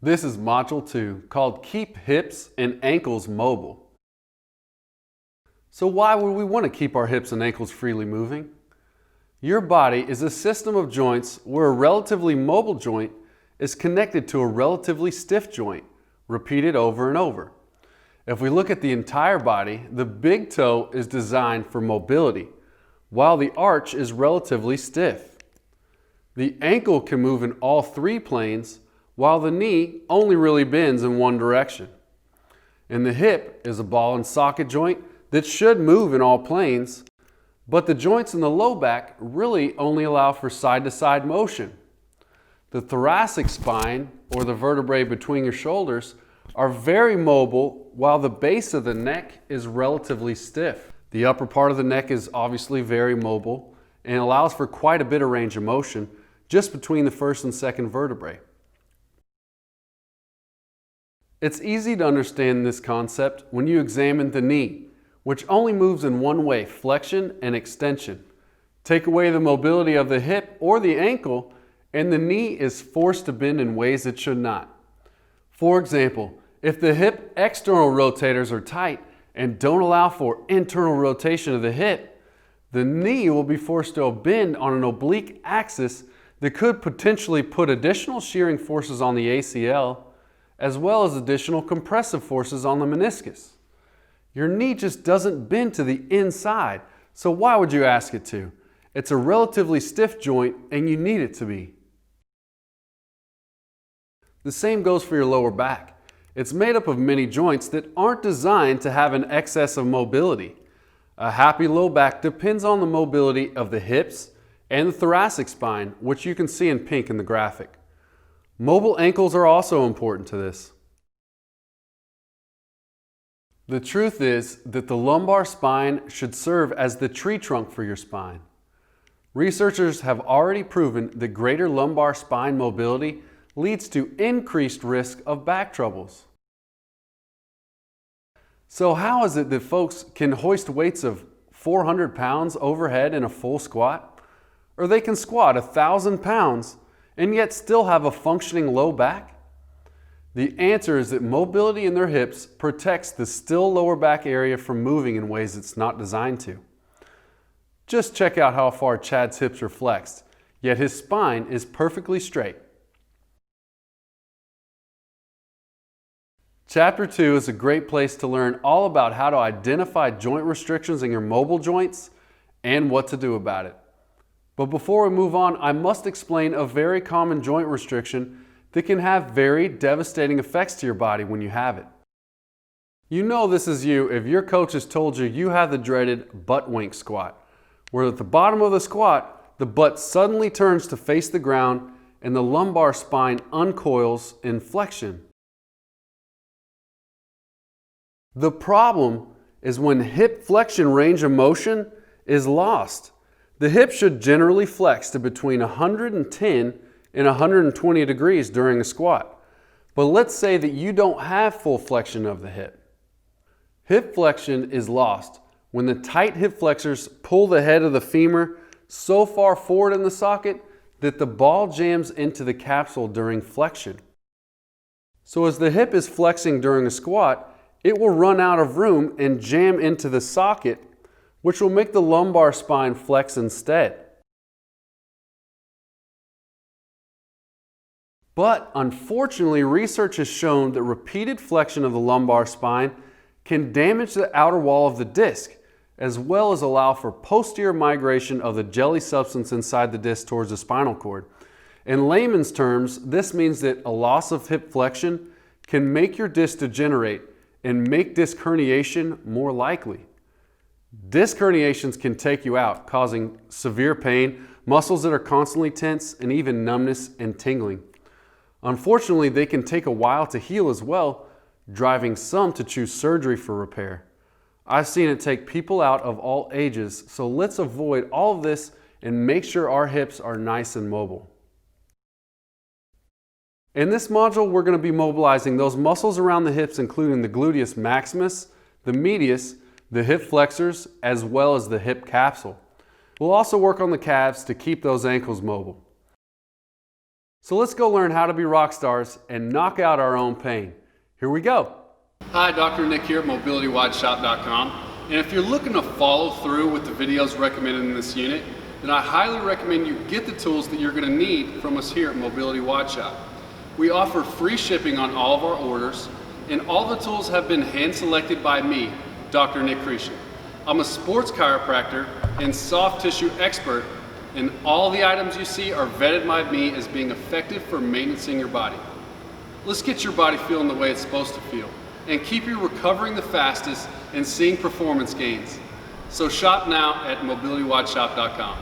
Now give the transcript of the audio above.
This is Module 2, called Keep Hips and Ankles Mobile. So why would we want to keep our hips and ankles freely moving? Your body is a system of joints where a relatively mobile joint is connected to a relatively stiff joint, repeated over and over. If we look at the entire body, the big toe is designed for mobility, while the arch is relatively stiff. The ankle can move in all three planes, while the knee only really bends in one direction. And the hip is a ball and socket joint that should move in all planes, but the joints in the low back really only allow for side-to-side motion. The thoracic spine, or the vertebrae between your shoulders, are very mobile, while the base of the neck is relatively stiff. The upper part of the neck is obviously very mobile and allows for quite a bit of range of motion just between the first and second vertebrae. It's easy to understand this concept when you examine the knee, which only moves in one way, flexion and extension. Take away the mobility of the hip or the ankle, and the knee is forced to bend in ways it should not. For example, if the hip external rotators are tight and don't allow for internal rotation of the hip, the knee will be forced to bend on an oblique axis that could potentially put additional shearing forces on the ACL, as well as additional compressive forces on the meniscus. Your knee just doesn't bend to the inside, so why would you ask it to? It's a relatively stiff joint and you need it to be. The same goes for your lower back. It's made up of many joints that aren't designed to have an excess of mobility. A happy low back depends on the mobility of the hips and the thoracic spine, which you can see in pink in the graphic. Mobile ankles are also important to this. The truth is that the lumbar spine should serve as the tree trunk for your spine. Researchers have already proven that greater lumbar spine mobility leads to increased risk of back troubles. So how is it that folks can hoist weights of 400 pounds overhead in a full squat? Or they can squat 1,000 pounds and yet still have a functioning low back? The answer is that mobility in their hips protects the still lower back area from moving in ways it's not designed to. Just check out how far Chad's hips are flexed, yet his spine is perfectly straight. Chapter 2 is a great place to learn all about how to identify joint restrictions in your mobile joints and what to do about it. But before we move on, I must explain a very common joint restriction that can have very devastating effects to your body when you have it. You know this is you if your coach has told you you have the dreaded butt wink squat, where at the bottom of the squat, the butt suddenly turns to face the ground and the lumbar spine uncoils in flexion. The problem is when hip flexion range of motion is lost. The hip should generally flex to between 110 and 120 degrees during a squat. But let's say that you don't have full flexion of the hip. Hip flexion is lost when the tight hip flexors pull the head of the femur so far forward in the socket that the ball jams into the capsule during flexion. So as the hip is flexing during a squat, it will run out of room and jam into the socket, which will make the lumbar spine flex instead. But unfortunately, research has shown that repeated flexion of the lumbar spine can damage the outer wall of the disc, as well as allow for posterior migration of the jelly substance inside the disc towards the spinal cord. In layman's terms, this means that a loss of hip flexion can make your disc degenerate and make disc herniation more likely. Disc herniations can take you out, causing severe pain, muscles that are constantly tense, and even numbness and tingling. Unfortunately, they can take a while to heal as well, driving some to choose surgery for repair. I've seen it take people out of all ages, so let's avoid all of this and make sure our hips are nice and mobile. In this module, we're going to be mobilizing those muscles around the hips, including the gluteus maximus, the medius, the hip flexors, as well as the hip capsule. We'll also work on the calves to keep those ankles mobile. So let's go learn how to be rock stars and knock out our own pain. Here we go. Hi, Dr. Nick here at MobilityWODShop.com. And if you're looking to follow through with the videos recommended in this unit, then I highly recommend you get the tools that you're going to need from us here at Mobility WOD Shop. We offer free shipping on all of our orders, and all the tools have been hand selected by me, Dr. Nick Chretien. I'm a sports chiropractor and soft tissue expert, and all the items you see are vetted by me as being effective for maintaining your body. Let's get your body feeling the way it's supposed to feel, and keep you recovering the fastest and seeing performance gains. So shop now at MobilityWODShop.com.